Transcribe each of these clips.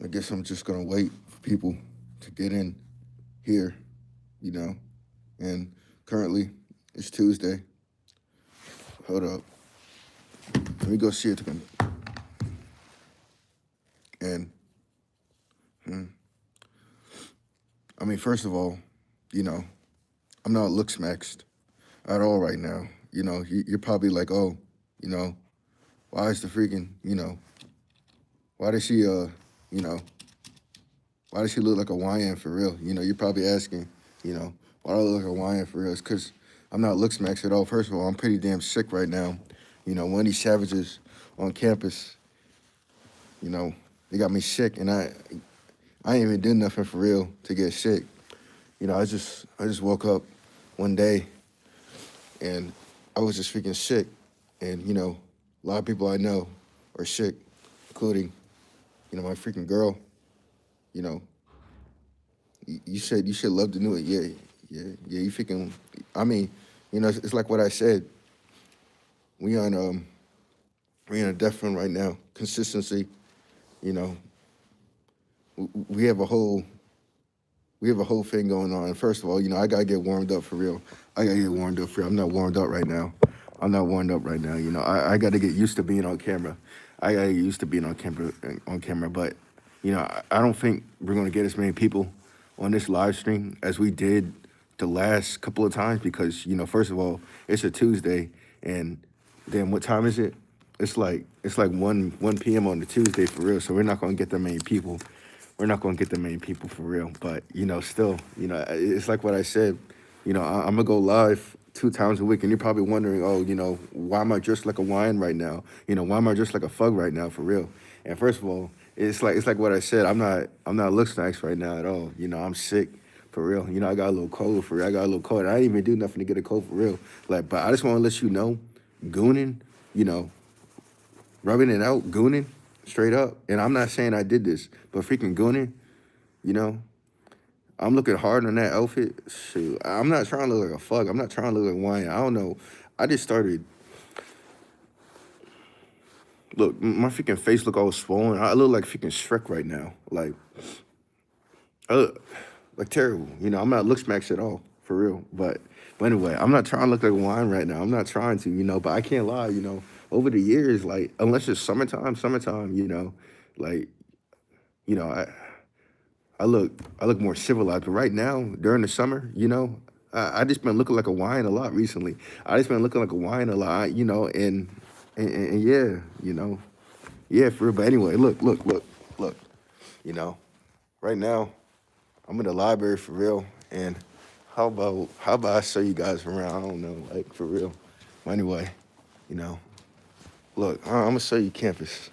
I guess I'm just gonna wait for people to get in here, you know. And currently, it's Tuesday. Hold up. Let me go see it again. And, I mean, first of all, you know, I'm not looks maxed at all right now. You know, you're probably like, oh, you know, why is the freaking, why does she, you know, why does she look like a YN for real? You know, you're probably asking, why do I look like a YN for real? It's because I'm not looks maxed at all. First of all, I'm pretty damn sick right now. You know, one of these savages on campus, you know, they got me sick, and I ain't even did nothing for real to get sick. You know, I just woke up one day, and I was just freaking sick. And, you know, a lot of people I know are sick, including, my freaking girl. You know, you said you should love to know it. Yeah. You freaking, I mean, it's like what I said. We on a death run right now. Consistency, you know, we have a whole thing going on. First of all, I gotta get warmed up for real. I'm not warmed up right now. You know, I got to get used to being on camera. I got to get used to being on camera. But, I don't think we're going to get as many people on this live stream as we did the last couple of times because, first of all, it's a Tuesday. And then what time is it? It's like 1 p.m. on the Tuesday for real. So we're not going to get that many people. For real. But, still, it's like what I said. I'm going to go live 2 times a week, and you're probably wondering, oh, why am I dressed like a wine right now? Why am I dressed like a fug right now, for real? And first of all, it's like what I said. I'm not looks nice right now at all. I'm sick, for real. I got a little cold, for real. I didn't even do nothing to get a cold, for real. But I just want to let you know, gooning, rubbing it out, gooning, straight up. And I'm not saying I did this, but freaking gooning, I'm looking hard on that outfit. Shoot, I'm not trying to look like a fuck. I'm not trying to look like wine. I don't know. I just started. Look, my freaking face look all swollen. I look like freaking Shrek right now. I look like terrible. I'm not looks max at all, for real. But anyway, I'm not trying to look like wine right now. I'm not trying to, but I can't lie, over the years, like, unless it's summertime, like, I look more civilized. But right now, during the summer, I just been looking like a wine a lot recently. I just been looking like a wine a lot, and yeah, yeah, for real. But anyway, look, right now, I'm in the library for real. And how about I show you guys around? I don't know, like, for real. But anyway, you know, look, I'm gonna show you campus.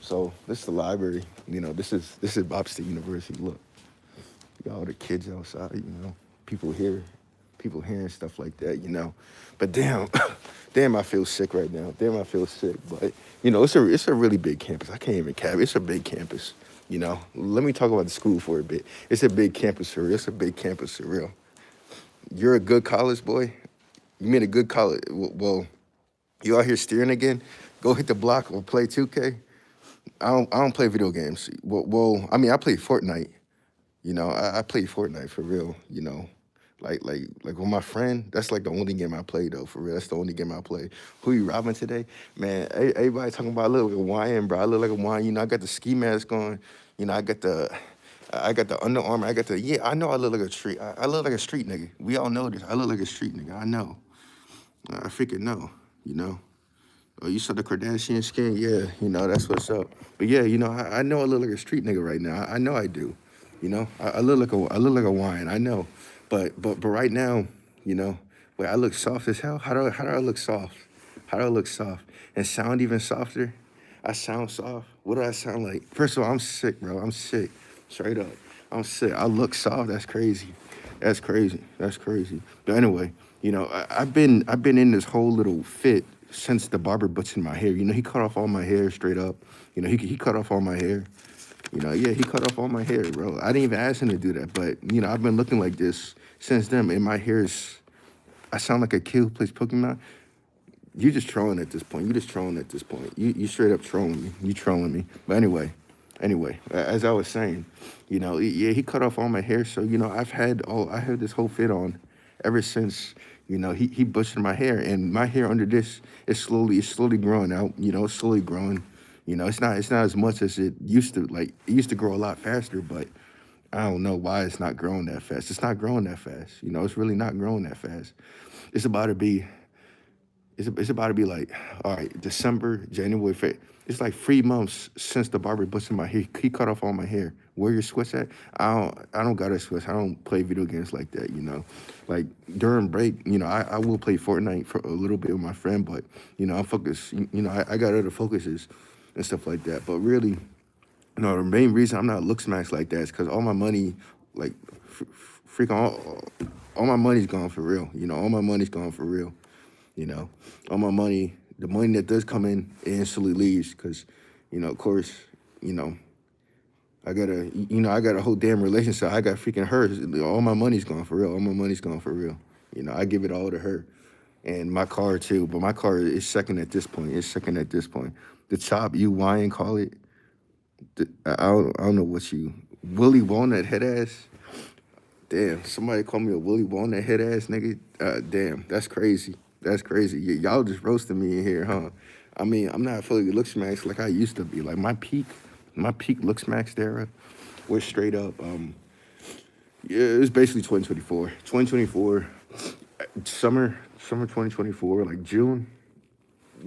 So this is the library. This is Bob State University. Look, you got all the kids outside. People here, people hearing stuff like that. But damn, damn, I feel sick right now. Damn, I feel sick. But it's a really big campus. I can't even cap. It's a big campus. Let me talk about the school for a bit. It's a big campus for real. It's a big campus for real. You're a good college boy. You mean a good college? Well, you out here steering again? Go hit the block or play 2K. I don't play video games. Well, I mean, I play Fortnite. I play Fortnite for real. Like with my friend. That's like the only game I play though. For real, that's the only game I play. Who you robbing today, man? Everybody talking about I look like a Hawaiian, bro. I look like a Hawaiian. I got the ski mask on. I got the Under Armour. Yeah. I know I look like a street. I look like a street nigga. We all know this. I look like a street nigga. I know. I freaking know. Oh, you saw the Kardashian skin? Yeah, that's what's up. But yeah, I know I look like a street nigga right now. I know I do. I look like a wine. I know. But right now, wait, I look soft as hell. How do I look soft? How do I look soft? And sound even softer? I sound soft. What do I sound like? First of all, I'm sick, bro. I'm sick. Straight up. I'm sick. I look soft. That's crazy. That's crazy. But anyway, I've been in this whole little fit since the barber butchered my hair. He cut off all my hair straight up. He cut off all my hair. Yeah, he cut off all my hair, bro. I didn't even ask him to do that, but I've been looking like this since then, and my hair is. I sound like a kid who plays Pokemon. You just trolling at this point. You just trolling at this point. You straight up trolling me. You trolling me. But anyway, as I was saying, yeah, he cut off all my hair. So I had this whole fit on ever since he butchered my hair, and my hair under this it's slowly growing out. It's slowly growing. It's not as much as it used to. Like it used to grow a lot faster, but I don't know why it's not growing that fast. It's not growing that fast. It's really not growing that fast. It's about to be it's about to be like, all right, December, January, February. It's like 3 months since the barber butchered my hair. He cut off all my hair. Where your switch at? I don't got a switch. I don't play video games like that. Like during break, I will play Fortnite for a little bit with my friend, but I'm focused. I got other focuses and stuff like that. But really, the main reason I'm not look smash like that is because all my money, like, freaking all my money's gone for real. All my money's gone for real. You know, all my money, the money that does come in, it instantly leaves because, of course, I got a whole damn relationship. I got freaking her. All my money's gone for real. All my money's gone for real. I give it all to her. And my car too, but my car is second at this point. It's second at this point. The chop, you call it. I don't know what you, Willy Walnut head ass. Damn, somebody called me a Willy Walnut head ass nigga. Damn, that's crazy. That's crazy. Y'all just roasting me in here, huh? I mean, I'm not fully look smacked like I used to be. Like my peak look smacked era was straight up. Yeah, it was basically 2024. 2024, summer 2024, like June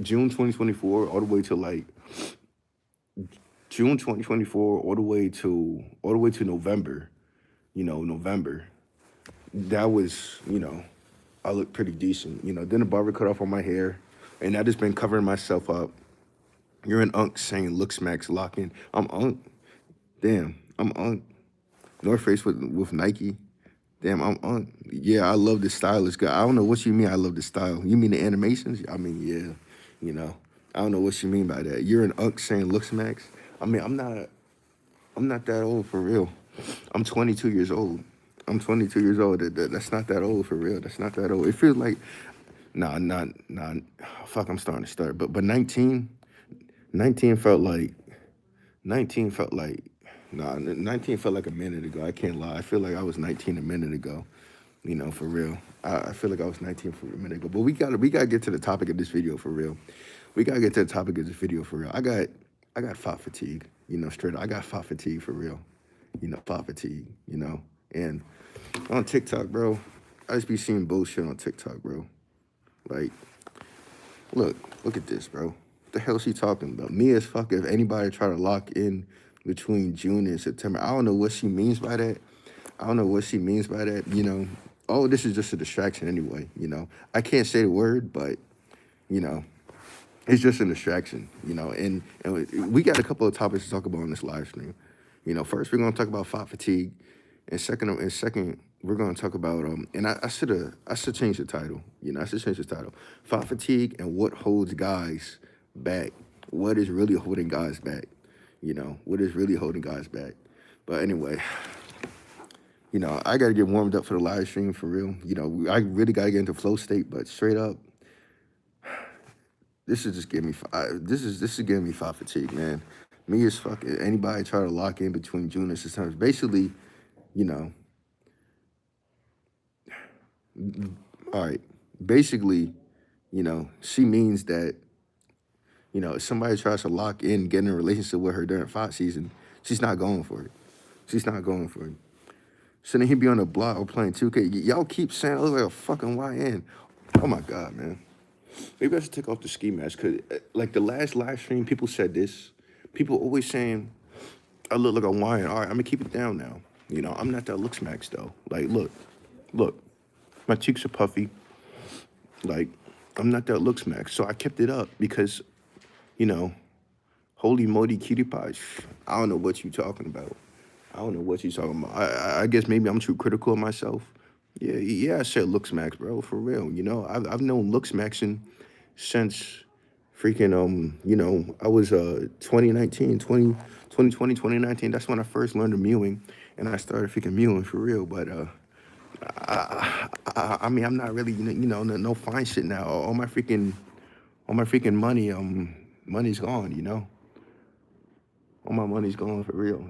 2024, all the way to like June 2024, all the way to November. November. That was, I looked pretty decent. Then the barber cut off all my hair, and I just been covering myself up. You're an unk saying look smacks locking. I'm unk. Damn, I'm unk. North Face with Nike. Damn, I'm unk. Yeah, I love the style. It's good. I don't know what you mean. I love the style. You mean the animations? I mean, yeah. I don't know what you mean by that. You're an unk saying look smacks. I mean, I'm not that old for real. I'm 22 years old. I'm 22 years old. That's not that old for real. That's not that old. It feels like, nah. Fuck, I'm starting to start. But 19 felt like, 19 felt like, 19 felt like a minute ago. I can't lie. I feel like I was 19 a minute ago. For real. I feel like I was 19 for a minute ago. But we gotta get to the topic of this video for real. We gotta get to the topic of this video for real. I got thought fatigue. Straight up. I got thought fatigue for real. Thought fatigue. And on TikTok, bro, I just be seeing bullshit on TikTok, bro. Like, look at this, bro. What the hell is she talking about? Me as fuck if anybody try to lock in between June and September. I don't know what she means by that. All this is just a distraction anyway, I can't say the word, but, it's just a distraction, and we got a couple of topics to talk about on this live stream. First we're gonna talk about thought fatigue, and second we're gonna talk about and I should change the title. I should change the title. Thought fatigue and what holds guys back. What is really holding guys back? What is really holding guys back? But anyway, I gotta get warmed up for the live stream for real. I really gotta get into flow state, but straight up, this is just giving me this is giving me thought fatigue, man. Me as fuck. Anybody try to lock in between June and September, basically, all right. Basically, she means that, if somebody tries to lock in, get in a relationship with her during fight season, she's not going for it. She's not going for it. So then he'd be on the block or playing 2K. Y'all keep saying I look like a fucking YN. Oh my God, man. Maybe I should take off the ski mask because, like the last live stream, people said this. People always saying I look like a YN. All right, I'm gonna keep it down now. I'm not that look smacks though. Like, look, my cheeks are puffy. Like, I'm not that look smacks. So I kept it up because, holy moly cutie pie. I don't know what you talking about. I guess maybe I'm too critical of myself, Yeah, I said Looks Max, bro, for real. I've known Looks Maxing since freaking I was 2019, 2020, 2019. That's when I first learned of mewing, and I started freaking mewing for real. But I mean, I'm not really no fine shit now. All my freaking money's gone. All my money's gone for real.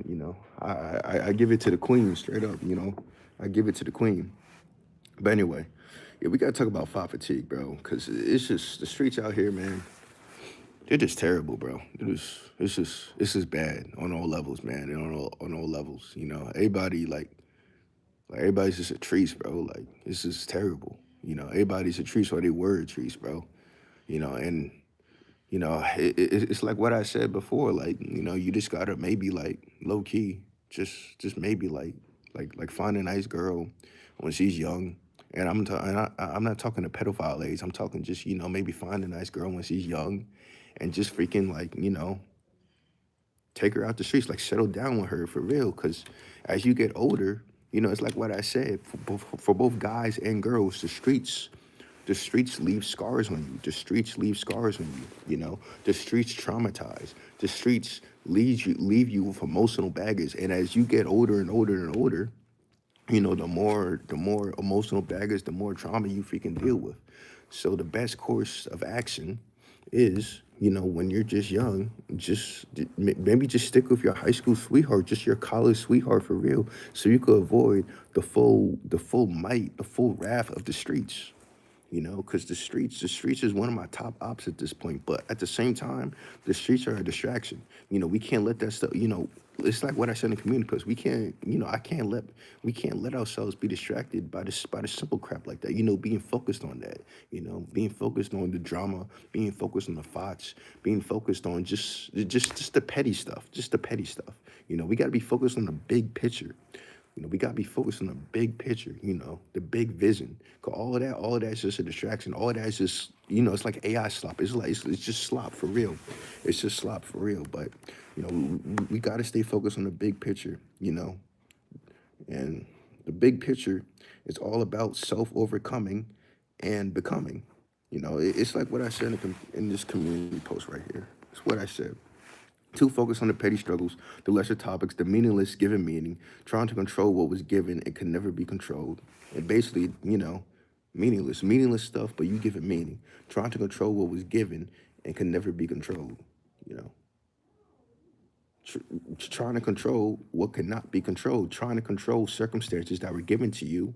I give it to the queen straight up. I give it to the queen. But anyway, yeah, we gotta talk about five fatigue, bro, because it's just the streets out here, man. They're just terrible, bro. It's just bad on all levels, man, and on all levels. Everybody like everybody's just a trees, bro. Like it's just terrible. Everybody's a trees or they were a trees, bro. And it's like what I said before. Like you just gotta maybe like low key, just maybe like find a nice girl when she's young. And I'm not talking to pedophile age. I'm talking just maybe find a nice girl when she's young, and just freaking like take her out the streets, like settle down with her for real. Because as you get older, it's like what I said for both guys and girls, the streets leave scars on you. The streets leave scars on you. The streets traumatize. The streets leave you with emotional baggage. And as you get older and older and older, the more emotional baggage, the more trauma you freaking deal with. So the best course of action is, when you're just young, maybe just stick with your high school sweetheart, just your college sweetheart for real, so you could avoid the full might, the full wrath of the streets. Because the streets is one of my top ops at this point. But at the same time, the streets are a distraction. We can't let that stuff. It's like what I said in the community post. We can't let ourselves be distracted by the simple crap like that. Being focused on that. Being focused on the drama, being focused on the thoughts, being focused on just the petty stuff, just the petty stuff. We got to be focused on the big picture. We gotta be focused on the big picture, the big vision. Cause all of that is just a distraction. All of that is just, it's like AI slop. It's just slop for real. It's just slop for real. But we gotta stay focused on the big picture, and the big picture is all about self overcoming and becoming. It's like what I said in this community post right here. It's what I said. Too focused on the petty struggles, the lesser topics, the meaningless given meaning, trying to control what was given and could never be controlled. And basically, meaningless stuff, but you give it meaning. Trying to control what was given and can never be controlled. You know, tr- trying to control what cannot be controlled. Trying to control circumstances that were given to you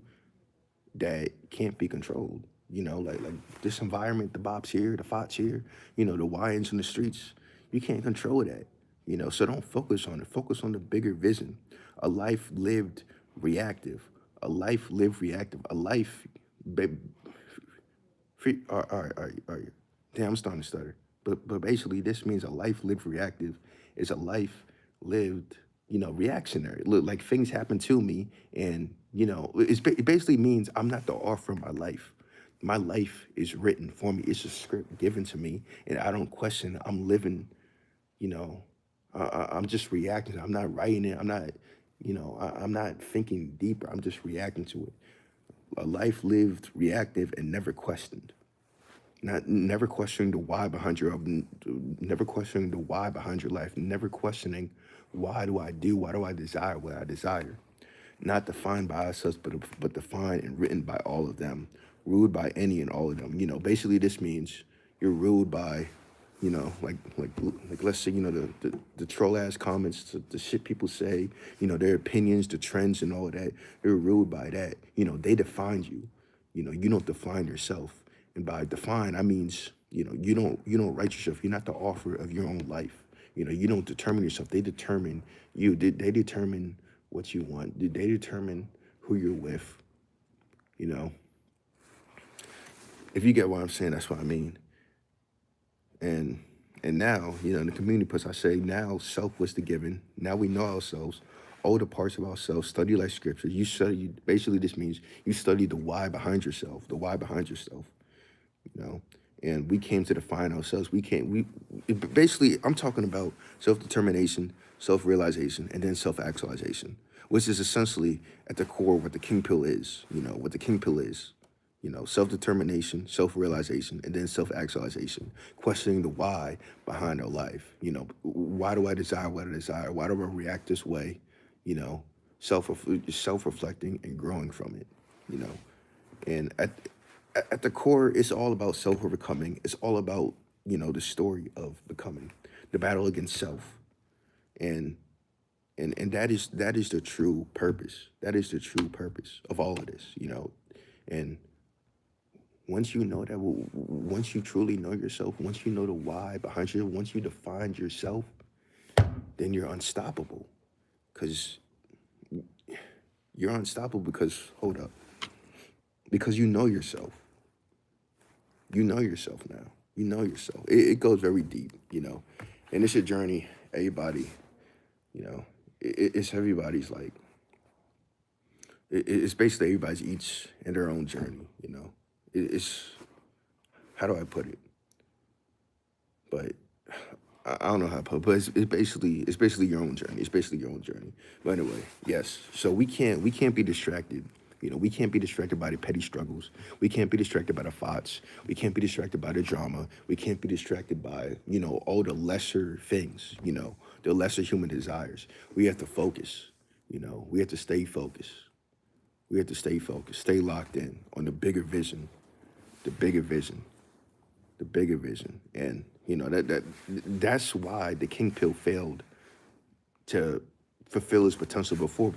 that can't be controlled. Like this environment, the Bob's here, the Fox here, the Wyans in the streets. You can't control that. So don't focus on it. Focus on the bigger vision. A life lived reactive. A life lived reactive. A life, ba- free. All right. Damn, I'm starting to stutter. But basically, this means a life lived reactive is a life lived, reactionary. Look, like things happen to me, and it basically means I'm not the author of my life. My life is written for me. It's a script given to me, and I don't question. I'm living. You know, I'm just reacting. I'm not writing it. I'm not thinking deeper. I'm just reacting to it. A life lived reactive and never questioned. Not never questioning the why behind never questioning the why behind your life. Never questioning why do I do? Why do I desire what I desire? Not defined by us, but defined and written by all of them, ruled by any and all of them. Basically, this means you're ruled by, like let's say, the troll ass comments, the shit people say, their opinions, the trends, and all of that. You're ruled by that. They defined you. You don't define yourself, and by define, I means you don't write yourself. You're not the author of your own life. You don't determine yourself. They determine you. They determine what you want. They determine who you're with. You know, if you get what I'm saying, that's what I mean. And and now, in the community push, I say now self was the given. Now we know ourselves, all the parts of ourselves, study like scripture. You study basically this means you study the why behind yourself, the why behind yourself, you know. and we came to define ourselves. Basically, I'm talking about self-determination, self-realization, and then self-actualization, which is essentially at the core what the king pill is. What the king pill is. Self-determination, self-realization, and then self-actualization. Questioning the why behind our life. Why do I desire what I desire? Why do I react this way? You know, self-reflecting and growing from it. You know, and at the core, it's all about self-overcoming. It's all about the story of becoming, the battle against self, and and that is the true purpose. That is the true purpose of all of this. And once you know that, once you truly know yourself, once you know the why behind you, once you define yourself, then you're unstoppable. Because you're unstoppable because, hold up, because you know yourself. You know yourself now. You know yourself. It goes very deep, and it's a journey. Everybody, it's everybody's like, it's basically everybody's each in their own journey. It's, how do I put it? But I don't know how to put it, but it's basically your own journey. It's basically your own journey. But anyway, yes. So we can't be distracted. We can't be distracted by the petty struggles. We can't be distracted by the thoughts. We can't be distracted by the drama. We can't be distracted by, all the lesser things, the lesser human desires. We have to focus, we have to stay focused. We have to stay focused, stay locked in on the bigger vision, the bigger vision, the bigger vision. And, that's why the king pill failed to fulfill its potential before.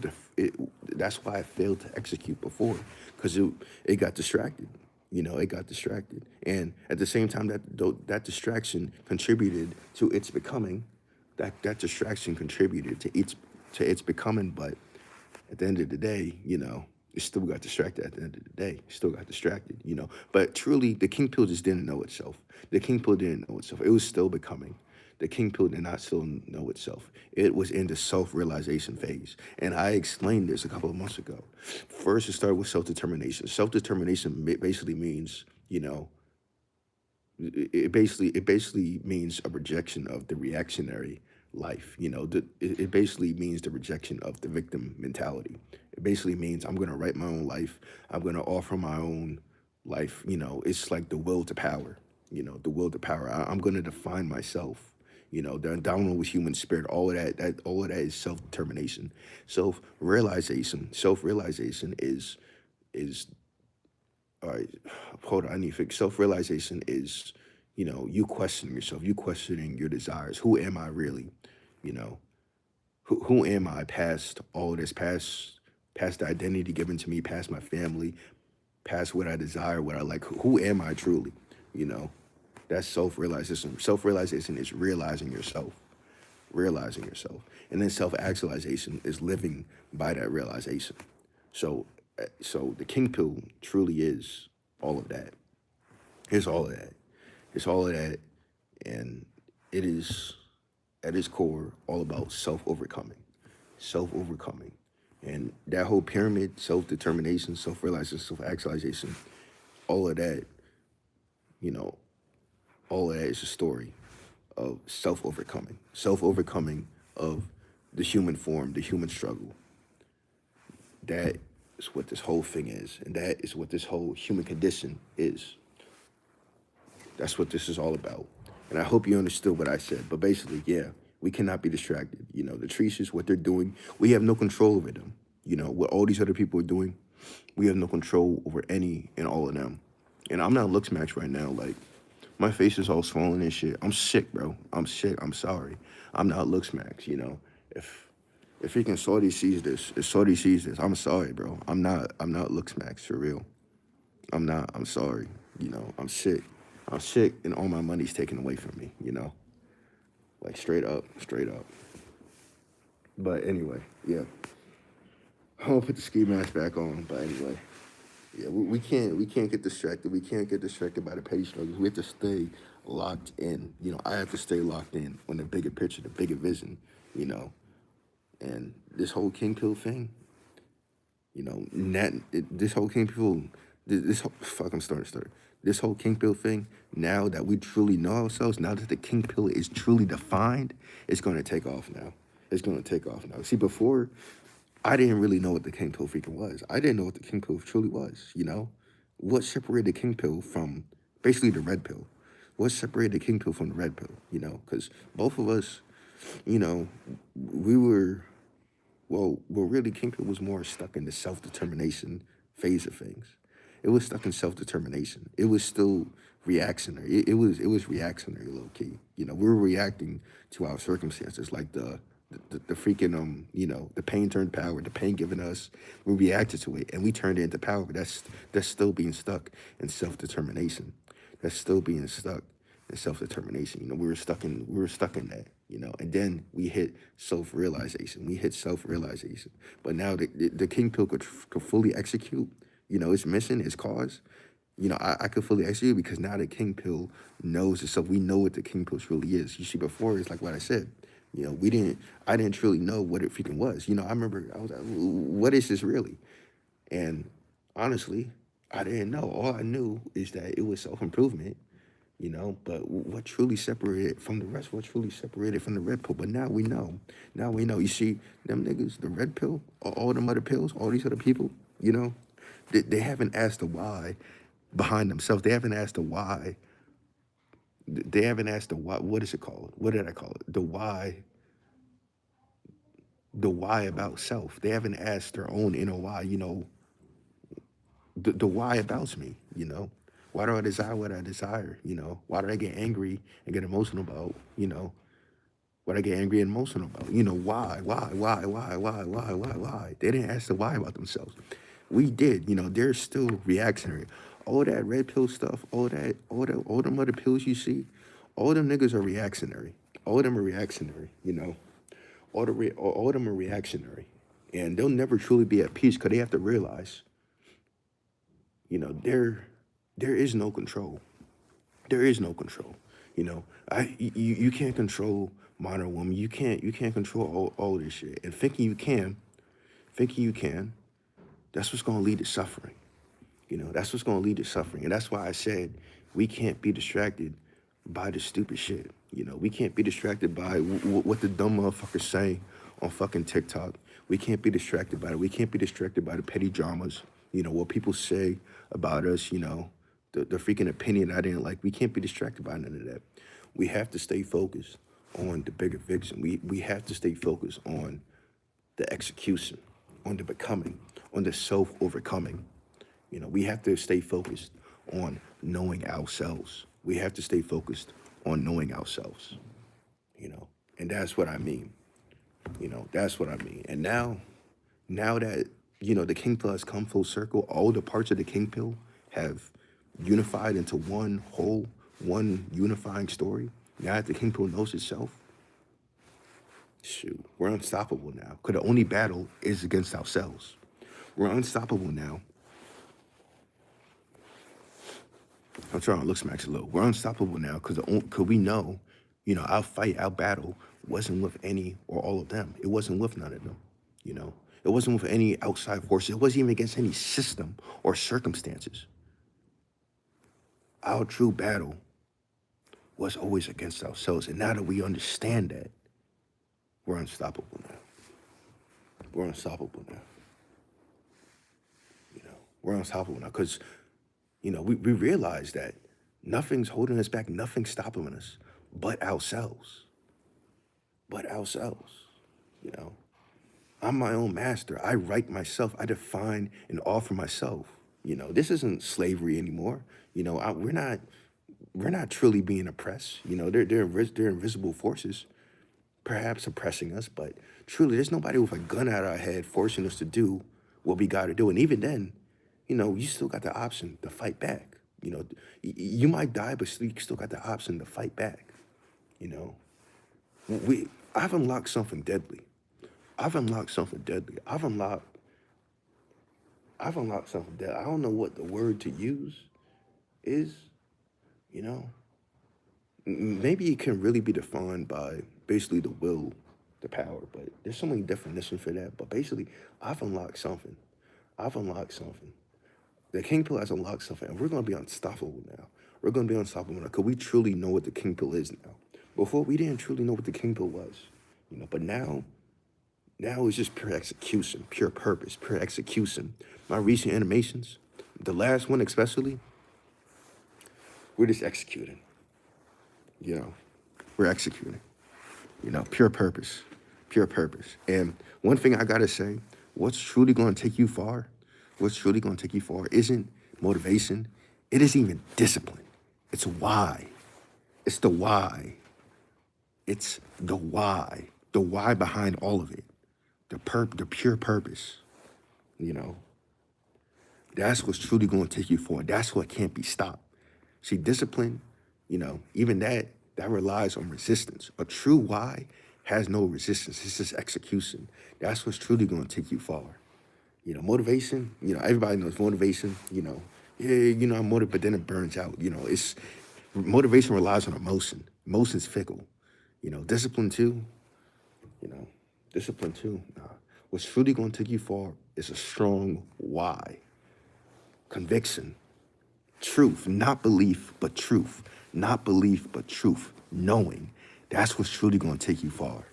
That's why it failed to execute before, because it got distracted. It got distracted, and at the same time that distraction contributed to its becoming. That distraction contributed to its becoming, but at the end of the day, it still got distracted. At the end of the day, it still got distracted. But truly, the king pill just didn't know itself. The king pill didn't know itself. It was still becoming. The king pill did not still know itself. It was in the self-realization phase. And I explained this a couple of months ago. First, it started with self-determination. Self-determination basically means, it basically means a rejection of the reactionary life. It basically means the rejection of the victim mentality. It basically means I'm going to write my own life. I'm going to offer my own life. It's like the will to power. The will to power. I'm going to define myself. The endowment with human spirit, all of that is self-determination. Self-realization is all right, hold on, I need to fix. Self-realization is, you questioning yourself, you questioning your desires. Who am I really? Who am I past all of this, past the identity given to me, past my family, past what I desire, what I like. Who am I truly? That's self-realization. Self-realization is realizing yourself. And then self-actualization is living by that realization. So the king pill truly is all of that. It's all of that. It's all of that. And it is, at its core, all about self-overcoming. Self-overcoming. And that whole pyramid, self-determination, self-realization, self-actualization, all of that, all of that is a story of self-overcoming of the human form, the human struggle. That is what this whole thing is, and that is what this whole human condition is. That's what this is all about. And I hope you understood what I said. But basically, yeah, we cannot be distracted. The Trishas, what they're doing, we have no control over them. What all these other people are doing, we have no control over any and all of them. And I'm not looks match right now. Like, my face is all swollen and shit. I'm sick, bro. I'm sick. I'm sorry. I'm not looks max, If freaking Saudi sees this, I'm sorry, bro. I'm not looks max for real. I'm not. I'm sorry. I'm sick. I'm sick, and all my money's taken away from me. Like straight up. But anyway, yeah. I'm gonna put the ski mask back on. But anyway, yeah, we can't get distracted. We can't get distracted by the petty struggles. We have to stay locked in. I have to stay locked in on the bigger picture, the bigger vision. And this whole king pill thing, this whole king pill this whole, fuck, I'm starting to stutter. This whole king pill thing, now that we truly know ourselves, now that the king pill is truly defined, it's going to take off now. It's going to take off now. See, before, I didn't really know what the king pill freaking was. I didn't know what the king pill truly was, you know? What separated the king pill from basically the red pill? What separated the king pill from the red pill, you know? Because both of us, you know, we were, well, really, king pill was more stuck in the self-determination phase of things. It was stuck in self-determination. It was still reactionary. It was reactionary, low key. You know, we were reacting to our circumstances, like the freaking you know, the pain turned power. The pain given us, we reacted to it, and we turned it into power. But that's still being stuck in self-determination. That's still being stuck in self-determination. You know, we were stuck in that. You know, and then we hit self-realization. We hit self-realization. But now the king pill could fully execute, you know, its mission, its cause. You know, I could fully execute because now the king pill knows itself. We know what the king pill truly is. You see, before it's like what I said. You know, I didn't truly know what it freaking was. You know, I remember I was like, what is this really? And honestly, I didn't know. All I knew is that it was self-improvement, you know, but what truly separated from the rest, what truly separated from the red pill. But now we know. Now we know. You see, them niggas, the red pill, all them other pills, all these other people, you know, they haven't asked the why behind themselves. They haven't asked the why. They haven't asked the why. What is it called? What did I call it? The why about self. They haven't asked their own inner why, you know, the why about me, you know. Why do I desire what I desire, you know? Why do I get angry and get emotional about, you know, what I get angry and emotional about? You know, why? They didn't ask the why about themselves. We did, you know, they're still reactionary. All that red pill stuff, all them other pills you see, all them niggas are reactionary. All of them are reactionary, you know. All of them are reactionary. And they'll never truly be at peace because they have to realize, you know, there is no control. There is no control. You know, you can't control modern woman. You can't control all this shit. And thinking you can, that's what's gonna lead to suffering. You know, that's what's gonna lead to suffering. And that's why I said we can't be distracted by the stupid shit. You know, we can't be distracted by what the dumb motherfuckers say on fucking TikTok. We can't be distracted by it. We can't be distracted by the petty dramas. You know, what people say about us, you know, the freaking opinion I didn't like. We can't be distracted by none of that. We have to stay focused on the bigger vision. We have to stay focused on the execution, on the becoming, on the self-overcoming. You know, we have to stay focused on knowing ourselves. We have to stay focused on knowing ourselves, you know, and that's what I mean. You know, that's what I mean. And now that, you know, the king pill has come full circle, all the parts of the king pill have unified into one whole, one unifying story. Now that the king pill knows itself, shoot, we're unstoppable now. Because the only battle is against ourselves. We're unstoppable now. I'm trying to look smacks a little. We're unstoppable now because we know, you know, our fight, our battle wasn't with any or all of them. It wasn't with none of them, you know. It wasn't with any outside forces. It wasn't even against any system or circumstances. Our true battle was always against ourselves. And now that we understand that, we're unstoppable now. We're unstoppable now. You know, we're unstoppable now because, you know, we realize that nothing's holding us back, nothing's stopping us but ourselves. But ourselves, you know. I'm my own master. I write myself. I define and offer myself. You know, this isn't slavery anymore. You know, we're not truly being oppressed. You know, they're invisible forces, perhaps oppressing us, but truly, there's nobody with a gun at our head forcing us to do what we got to do. And even then, you know, you still got the option to fight back. You know, you might die, but you still got the option to fight back. You know, I've unlocked something deadly. I've unlocked something deadly. I've unlocked something deadly. I don't know what the word to use is, you know. Maybe it can really be defined by basically the will, the power, but there's so many definitions for that. But basically, I've unlocked something. I've unlocked something. The king pill has unlocked something, and we're gonna be unstoppable now. We're gonna be unstoppable now because we truly know what the king pill is now. Before we didn't truly know what the king pill was, but now it's just pure execution, pure purpose, pure execution. My recent animations, the last one especially, we're just executing. We're executing. Pure purpose, pure purpose. And one thing I gotta say, what's truly gonna take you far, isn't motivation. It isn't even discipline. It's why. It's the why. It's the why. The why behind all of it. The pure purpose. That's what's truly gonna take you forward. That's what can't be stopped. See, discipline, even that relies on resistance. A true why has no resistance. It's just execution. That's what's truly going to take you far. Motivation, everybody knows motivation, I'm motivated, but then it burns out. It's motivation relies on emotion. Emotion's fickle. Discipline too, Nah. What's truly going to take you far is a strong why. Conviction. Truth, not belief, but truth. Not belief, but truth. Knowing. That's what's truly going to take you far.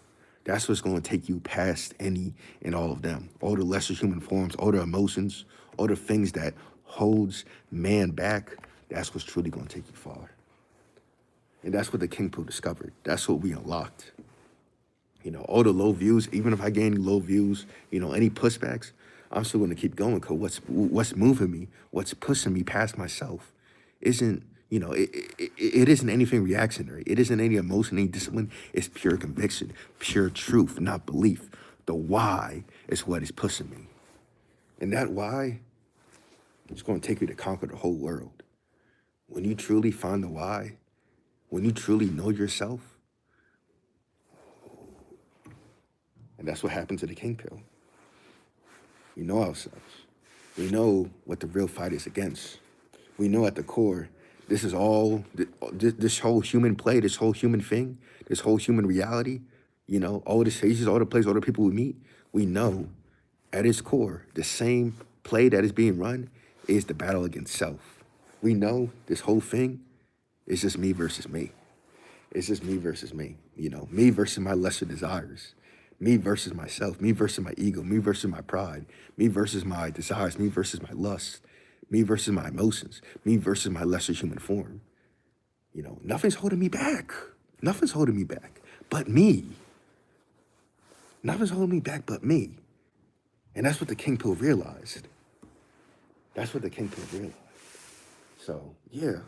That's what's going to take you past any and all of them. All the lesser human forms, all the emotions, all the things that holds man back. That's what's truly going to take you far. And that's what the King Pill discovered. That's what we unlocked. All the low views, even if I gain any low views, any pushbacks, I'm still going to keep going because what's moving me, what's pushing me past myself isn't, it isn't anything reactionary. It isn't any emotion, any discipline. It's pure conviction, pure truth, not belief. The why is what is pushing me. And that why is going to take you to conquer the whole world. When you truly find the why, when you truly know yourself, and that's what happened to the King Pill. We know ourselves. We know what the real fight is against. We know at the core, this is all, this whole human play, this whole human thing, this whole human reality, all the stages, all the plays, all the people we meet, we know at its core, the same play that is being run is the battle against self. We know this whole thing is just me versus me. It's just me versus me, me versus my lesser desires. Me versus myself, me versus my ego, me versus my pride, me versus my desires, me versus my lust, me versus my emotions, me versus my lesser human form. Nothing's holding me back. Nothing's holding me back but me. Nothing's holding me back but me. And that's what the King Pill realized. That's what the King Pill realized. So, yeah.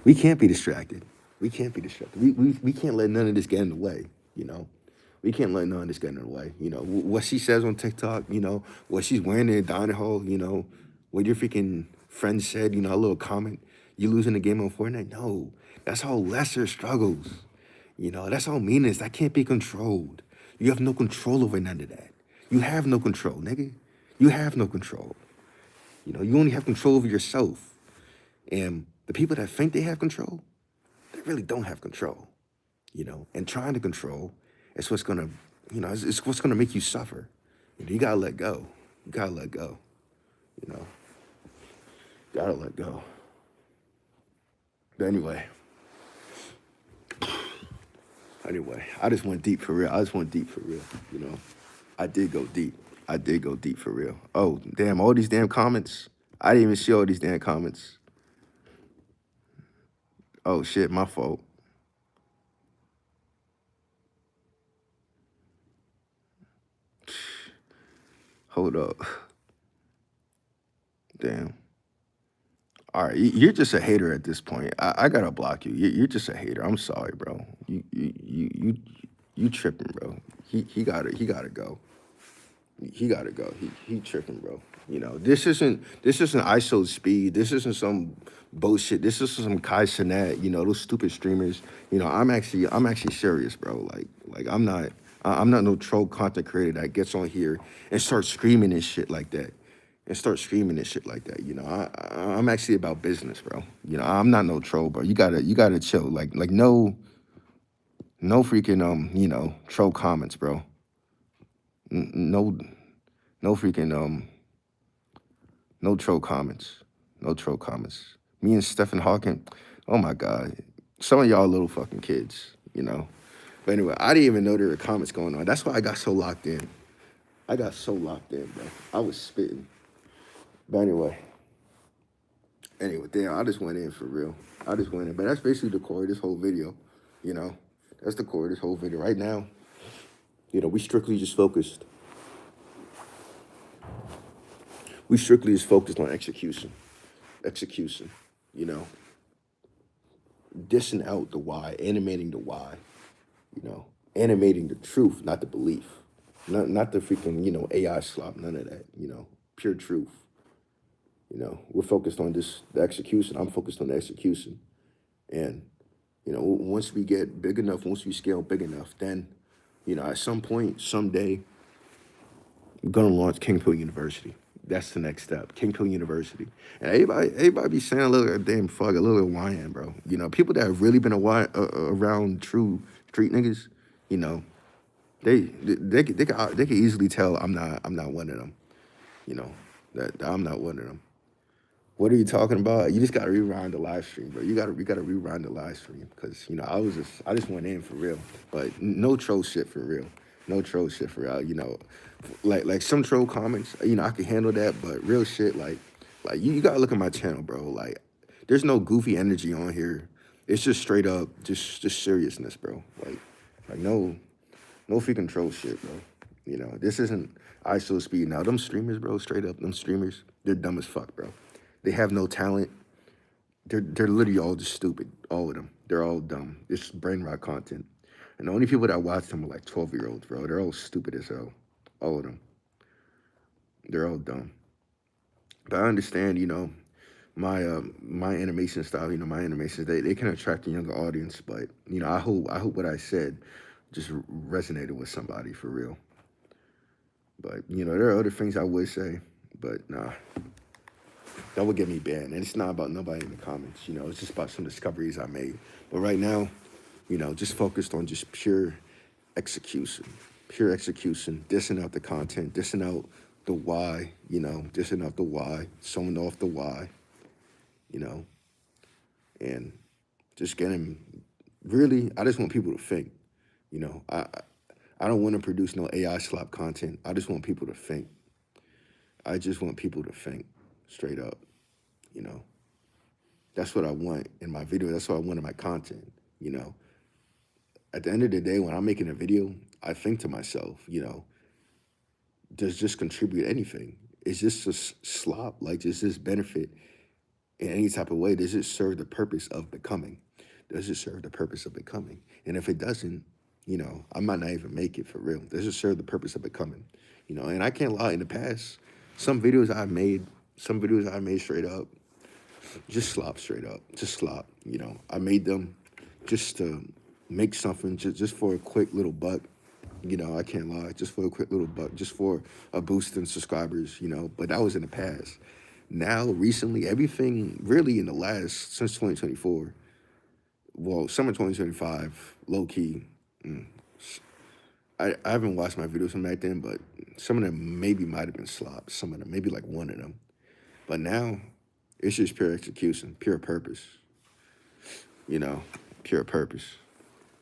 We can't be distracted. We can't be distracted. We can't let none of this get in the way, We can't let none of this get in the way. What she says on TikTok, what she's wearing in the dining hall, what your freaking friend said, a little comment, you losing the game on Fortnite. No, that's all lesser struggles. That's all meanness. That can't be controlled. You have no control over none of that. You have no control, nigga. You have no control. You only have control over yourself. And the people that think they have control, they really don't have control. And trying to control, it's what's gonna, it's what's gonna make you suffer. You gotta let go. You gotta let go. Gotta let go. But anyway, I just went deep for real. I did go deep. I did go deep for real. Oh, damn, all these damn comments. I didn't even see all these damn comments. Oh, shit, my fault. Hold up. Damn. All right, you're just a hater at this point. I gotta block you. You're just a hater. I'm sorry, bro. You tripping, bro. He gotta go. He gotta go. He tripping, bro. This isn't ISO speed. This isn't some bullshit. This is some Kai Cenat, those stupid streamers. I'm actually serious, bro. Like I'm not no troll content creator that gets on here and starts screaming and shit like that. I'm actually about business, bro. I'm not no troll, bro. You gotta chill. Like no freaking troll comments, bro. No freaking No troll comments. No troll comments. Me and Stephen Hawking, oh my God. Some of y'all little fucking kids, you know. But anyway, I didn't even know there were comments going on. That's why I got so locked in. I got so locked in, bro. I was spitting. But anyway, damn, I just went in for real. I just went in. But that's basically the core of this whole video, you know. That's the core of this whole video. Right now, you know, we strictly just focused. We strictly just focused on execution. Execution, you know. Dissing out the why, animating the why, you know. Animating the truth, not the belief. Not the freaking, you know, AI slop, none of that, you know. Pure truth. You know, we're focused on this, the execution. I'm focused on the execution. And, you know, once we get big enough, once we scale big enough, then, you know, at some point, someday, we're going to launch King Pill University. That's the next step, King Pill University. And everybody be saying a little damn fuck, a little YN, bro. You know, people that have really been around true street niggas, you know, they could easily tell I'm not one of them. You know, that I'm not one of them. What are you talking about? You just gotta rewind the live stream, bro. We gotta rewind the live stream because you know I just went in for real, but no troll shit for real. No troll shit for real. You know, like some troll comments, you know I can handle that, but real shit like you gotta look at my channel, bro. Like there's no goofy energy on here. It's just straight up just seriousness, bro. Like no freaking troll shit, bro. You know this isn't ISO speed now. Them streamers, bro, straight up them streamers, they're dumb as fuck, bro. They have no talent. They're literally all just stupid. All of them. They're all dumb. It's brain rot content. And the only people that watch them are like 12-year-olds, bro. They're all stupid as hell. All of them. They're all dumb. But I understand, you know, my animation style, you know, my animations, they can attract a younger audience. But, you know, I hope what I said just resonated with somebody for real. But, you know, there are other things I would say. But, nah. That would get me banned. And it's not about nobody in the comments, you know, it's just about some discoveries I made. But right now, you know, just focused on just pure execution, dissing out the content, dissing out the why, you know, dissing out the why, showing off the why, you know, and just getting, really, I just want people to think, you know, I don't want to produce no AI slop content. I just want people to think. I just want people to think. Straight up, you know. That's what I want in my video. That's what I want in my content, you know. At the end of the day, when I'm making a video, I think to myself, you know, does this contribute anything? Is this just slop? Like, does this benefit in any type of way? Does it serve the purpose of becoming? Does it serve the purpose of becoming? And if it doesn't, you know, I might not even make it for real. Does it serve the purpose of becoming? You know, and I can't lie, in the past, some videos I made straight up, just slop straight up, just slop, you know. I made them just to make something, just for a quick little buck, you know, I can't lie, just for a quick little buck, just for a boost in subscribers, you know, but that was in the past. Now, recently, everything really in the last, since 2024, well, summer 2025, low-key, I haven't watched my videos from back then, but some of them maybe might have been slop, some of them, maybe like one of them. But now, it's just pure execution, pure purpose. You know, pure purpose.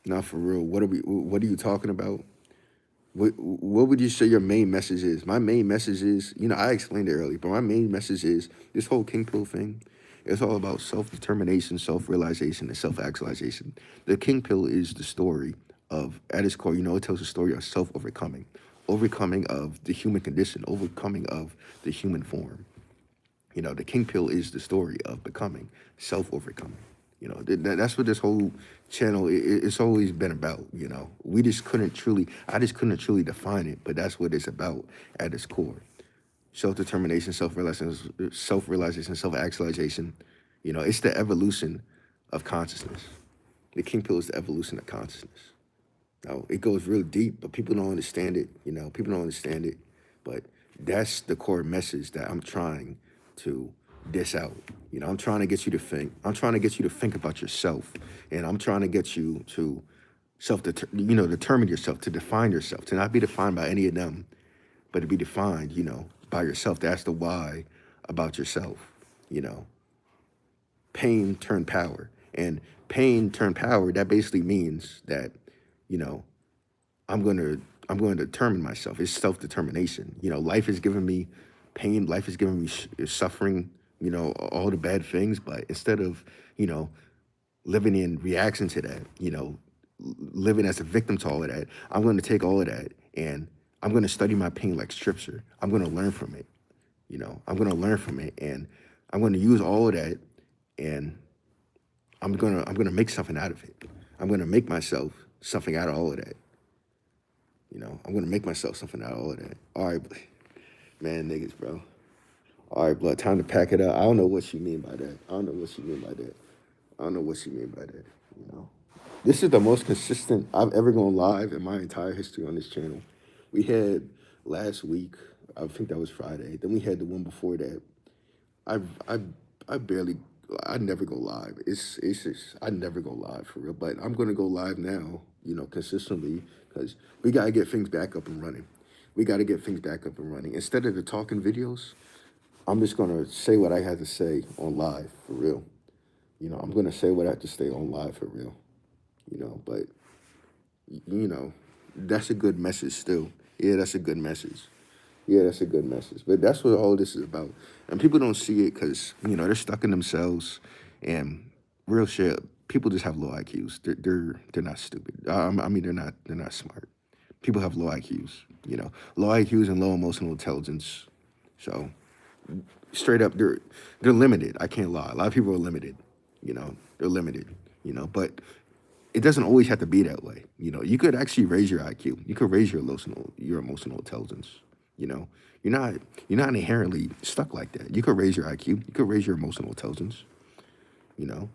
Now, for real, what are you talking about? What would you say your main message is? My main message is, you know, I explained it earlier, but my main message is this whole King Pill thing. It's all about self-determination, self-realization, and self-actualization. The King Pill is the story of, at its core, you know, it tells the story of self-overcoming, overcoming of the human condition, overcoming of the human form. You know, the King Pill is the story of becoming, self-overcoming. You know, that's what this whole channel, it's always been about, you know. I just couldn't truly define it, but that's what it's about at its core. Self-determination, self-realization, self-actualization. You know, it's the evolution of consciousness. The King Pill is the evolution of consciousness. Now, it goes real deep, but people don't understand it, you know. People don't understand it, but that's the core message that I'm trying to dish out. You know, I'm trying to get you to think. I'm trying to get you to think about yourself, and I'm trying to get you to determine yourself, to define yourself, to not be defined by any of them, but to be defined, you know, by yourself. That's the why about yourself, you know. Pain turned power. And pain turned power, that basically means that, you know, I'm going to determine myself. It's self-determination. You know, life has given me pain, life has given me suffering, you know, all the bad things, but instead of, you know, living in reaction to that, you know, living as a victim to all of that, I'm going to take all of that and I'm going to study my pain like scripture. I'm going to learn from it. You know, I'm going to learn from it and I'm going to use all of that and I'm going to make something out of it. I'm going to make myself something out of all of that. You know, I'm going to make myself something out of all of that. All right, man, niggas, bro. All right, blood, time to pack it up. I don't know what you mean by that. I don't know what you mean by that. I don't know what you mean by that, you know. This is the most consistent I've ever gone live in my entire history on this channel. We had last week, I think that was Friday. Then we had the one before that. I never go live. It's just, I never go live for real. But I'm gonna go live now, you know, consistently because we gotta get things back up and running. We gotta get things back up and running. Instead of the talking videos, I'm just gonna say what I had to say on live for real. You know, I'm gonna say what I have to say on live for real. You know, but you know, that's a good message still. Yeah, that's a good message. Yeah, that's a good message. But that's what all this is about. And people don't see it because, you know, they're stuck in themselves. And real shit, people just have low IQs. They're not stupid. I mean, they're not smart. People have low IQs, you know, low IQs and low emotional intelligence. So straight up, they're limited. I can't lie. A lot of people are limited, you know, they're limited, you know, but it doesn't always have to be that way. You know, you could actually raise your IQ. You could raise your emotional intelligence. You know, you're not inherently stuck like that. You could raise your IQ. You could raise your emotional intelligence. You know,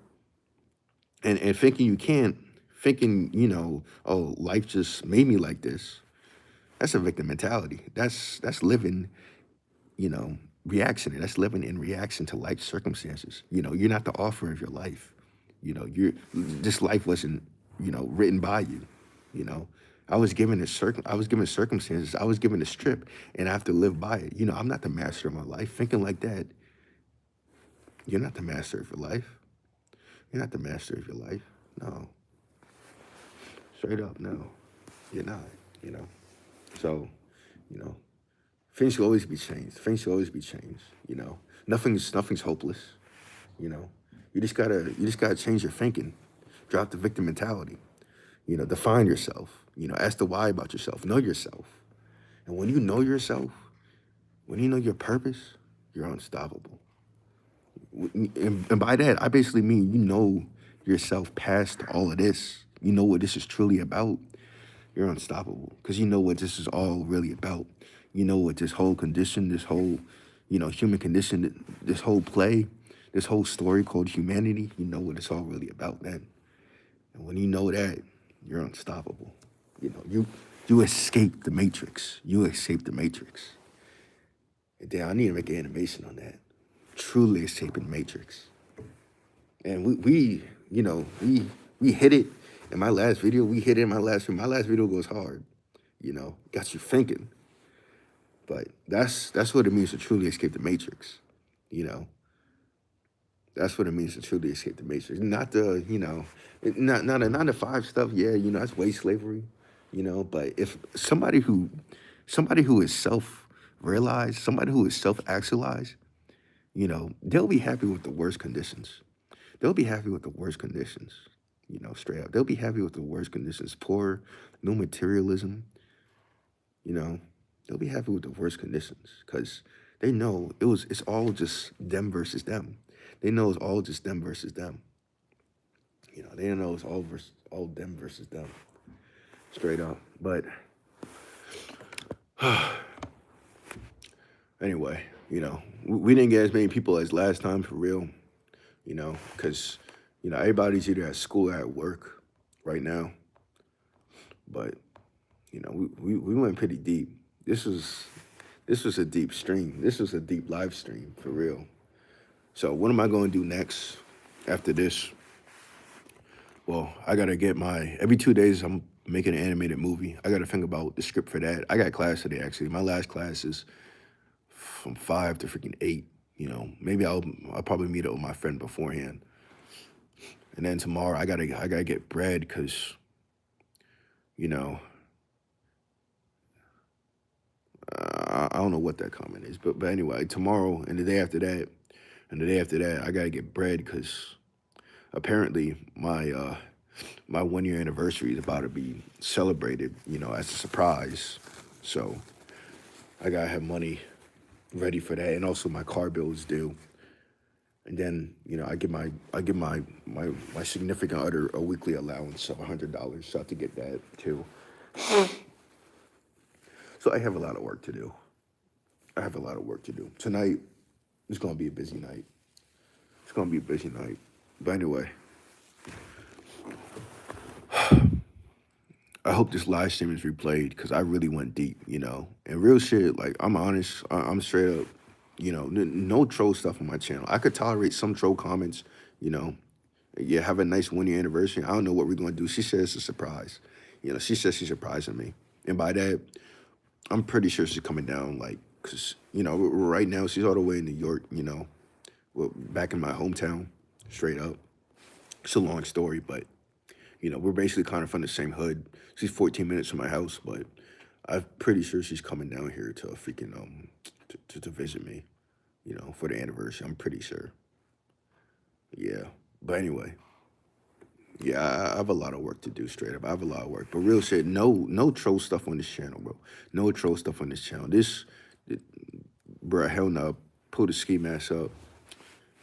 and thinking you can't, thinking, you know, oh, life just made me like this. That's a victim mentality. That's living, you know, reactionary. That's living in reaction to life circumstances. You know, you're not the author of your life. You know, this life wasn't, you know, written by you. You know, I was given circumstances. I was given a script, and I have to live by it. You know, I'm not the master of my life. Thinking like that, you're not the master of your life. You're not the master of your life. No, straight up, no, you're not. You know, so, you know, things will always be changed. Things will always be changed. You know, nothing's hopeless. You know, you just gotta change your thinking. Drop the victim mentality. You know, define yourself. You know, ask the why about yourself. Know yourself. And when you know yourself, when you know your purpose, you're unstoppable. And by that, I basically mean you know yourself past all of this. You know what this is truly about. You're unstoppable because you know what this is all really about. You know what this whole condition, this whole, you know, human condition, this whole play, this whole story called humanity, you know what it's all really about then. And when you know that, you're unstoppable. You know, you escape the matrix. You escape the matrix. And then I need to make an animation on that. Truly escaping the matrix. And we you know, we hit it in my last video. We hit it in my last video. My last video goes hard. You know, got you thinking. But that's what it means to truly escape the matrix. You know. That's what it means to truly escape the matrix. Not the, you know, not a 9-to-5 stuff. Yeah, you know, that's wage slavery. You know, but if somebody who is self-realized, somebody who is self-actualized, you know, they'll be happy with the worst conditions. They'll be happy with the worst conditions. You know, straight up, they'll be happy with the worst conditions. Poor, no materialism. You know, they'll be happy with the worst conditions because they know it's all just them versus them. They know it's all just them versus them. You know, they know it's all them versus them. Straight up. But anyway, you know, we didn't get as many people as last time for real, you know, because, you know, everybody's either at school or at work right now. But, you know, we went pretty deep. This was a deep stream. This was a deep live stream for real. So what am I going to do next after this? Well, I got to get every 2 days I'm making an animated movie. I got to think about the script for that. I got class today, actually. My last class is from 5 to freaking 8. You know, maybe I'll probably meet up with my friend beforehand, and then tomorrow I gotta get bread because you know I don't know what that comment is, but anyway, tomorrow and the day after that, and the day after that, I gotta get bread because apparently my 1 year anniversary is about to be celebrated, you know, as a surprise. So I gotta have money ready for that, and also my car bill is due. And then you know I give my significant other a weekly allowance of $100, so I have to get that too. So I have a lot of work to do. I have a lot of work to do tonight. It's gonna be a busy night. It's gonna be a busy night. But anyway, I hope this live stream is replayed because I really went deep, you know. And real shit, like I'm honest, I'm straight up, you know, no troll stuff on my channel. I could tolerate some troll comments, you know. Yeah, have a nice 1 year anniversary. I don't know what we're gonna do. She says it's a surprise. You know, she says she's surprising me. And by that, I'm pretty sure she's coming down, like, cause you know, right now she's all the way in New York, you know, well, back in my hometown, straight up. It's a long story, but you know, we're basically kind of from the same hood. She's 14 minutes from my house, but I'm pretty sure she's coming down here to freaking to visit me, you know, for the anniversary. I'm pretty sure. Yeah. But anyway, yeah, I have a lot of work to do straight up. I have a lot of work. But real shit, no troll stuff on this channel, bro. No troll stuff on this channel. Bro, hell no. Pull the ski mask up.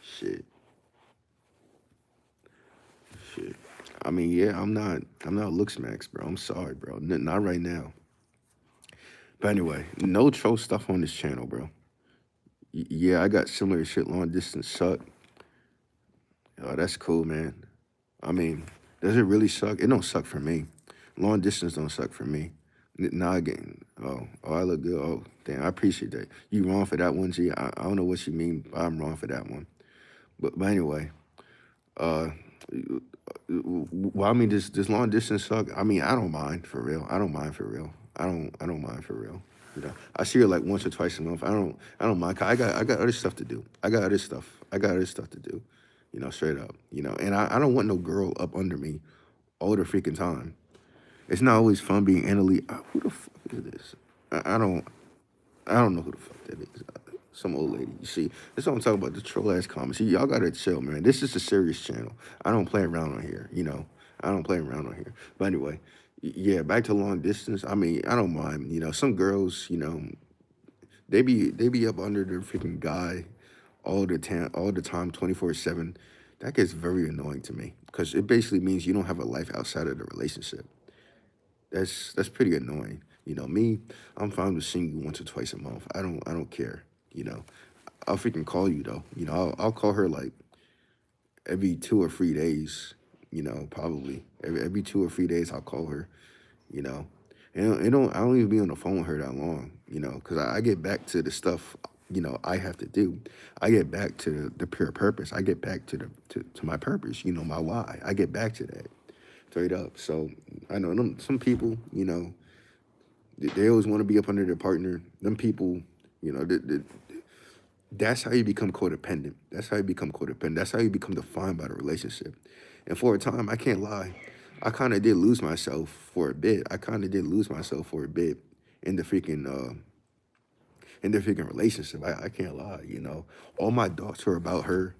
Shit. Shit. I mean, yeah, I'm not looks max, bro. I'm sorry, bro. Not right now. But anyway, no troll stuff on this channel, bro. Yeah, I got similar shit. Long distance suck. Oh, that's cool, man. I mean, does it really suck? It don't suck for me. Long distance don't suck for me. Nah, again. Oh, I look good. Oh, damn, I appreciate that. You wrong for that one, G. I don't know what you mean, but I'm wrong for that one. But anyway, uh, well, I mean, this long distance suck. I mean, I don't mind for real. I don't mind for real. I don't mind for real. You know, I see her like once or twice a month. I don't mind. 'Cause I got other stuff to do. I got other stuff to do. You know, straight up. You know, and I don't want no girl up under me all the freaking time. It's not always fun being anally. Who the fuck is this? I don't know who the fuck that is. Some old lady. You see, that's what I'm talking about. The troll ass comments. See, y'all gotta chill, man. This is a serious channel. I don't play around on here. You know, I don't play around on here. But anyway, yeah. Back to long distance. I mean, I don't mind. You know, some girls. You know, they be up under their freaking guy all the time, 24/7. That gets very annoying to me because it basically means you don't have a life outside of the relationship. That's pretty annoying. You know, me, I'm fine with seeing you once or twice a month. I don't care. You know, I'll freaking call you though. You know, I'll call her like every 2 or 3 days. You know, probably every 2 or 3 days I'll call her. You know, and I don't even be on the phone with her that long. You know, because I get back to the stuff. You know, I have to do. I get back to the pure purpose. I get back to my purpose. You know, my why. I get back to that straight up. So I know some people. You know, they always want to be up under their partner. Them people, you know, that's how you become codependent. That's how you become codependent. That's how you become defined by the relationship. And for a time, I can't lie, I kind of did lose myself for a bit. I kind of did lose myself for a bit in the freaking relationship. I can't lie, you know. All my thoughts were about her.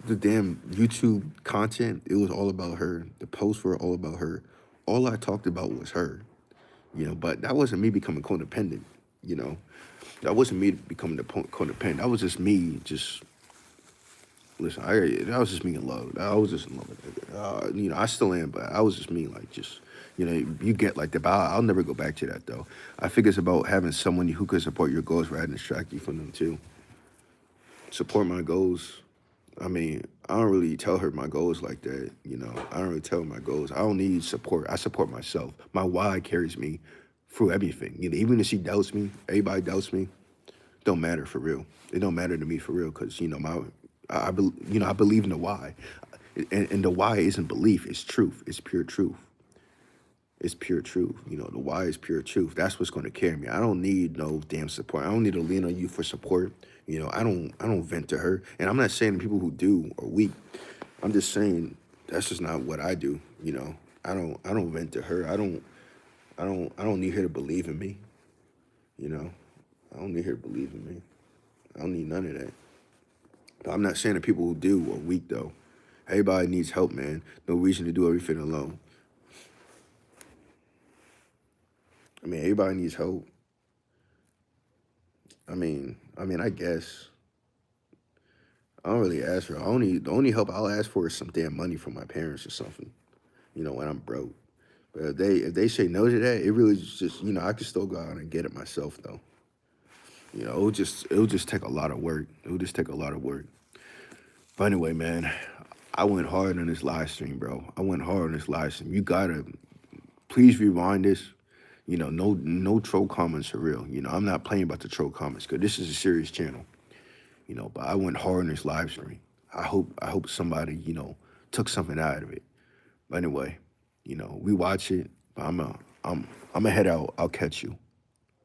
The damn YouTube content, it was all about her. The posts were all about her. All I talked about was her, you know. But that wasn't me becoming codependent, you know. That wasn't me becoming the codependent. That was just me just, listen, that was just me in love. I was just in love with it. You know, I still am, but I was just me, like, just, you know, you get like that. But I'll never go back to that, though. I think it's about having someone who could support your goals rather than distract you from them, too. Support my goals. I mean, I don't really tell her my goals like that, you know. I don't really tell her my goals. I don't need support. I support myself. My why carries me through everything. You know, even if she doubts me, everybody doubts me, don't matter for real. It don't matter to me for real because, you know, I believe in the why. And the why isn't belief, it's truth. It's pure truth. is pure truth. You know, the why is pure truth. That's what's going to carry me. I don't need no damn support. I don't need to lean on you for support. You know, I don't vent to her. And I'm not saying the people who do are weak. I'm just saying that's just not what I do. You know, I don't vent to her. I don't need her to believe in me. You know, I don't need her to believe in me. I don't need none of that. But I'm not saying the people who do are weak though. Everybody needs help, man. No reason to do everything alone. I mean, everybody needs help. I guess I don't really ask for. The only help I'll ask for is some damn money from my parents or something. You know, when I'm broke. But if they say no to that, it really is just, you know, I can still go out and get it myself though. You know, it'll just take a lot of work. It'll just take a lot of work. But anyway, man, I went hard on this live stream, bro. I went hard on this live stream. You gotta please rewind this. You know, no troll comments are real. You know, I'm not playing about the troll comments because this is a serious channel. You know, but I went hard on this live stream. I hope somebody, you know, took something out of it. But anyway, you know, we watch it. But I'm gonna head out. I'll catch you.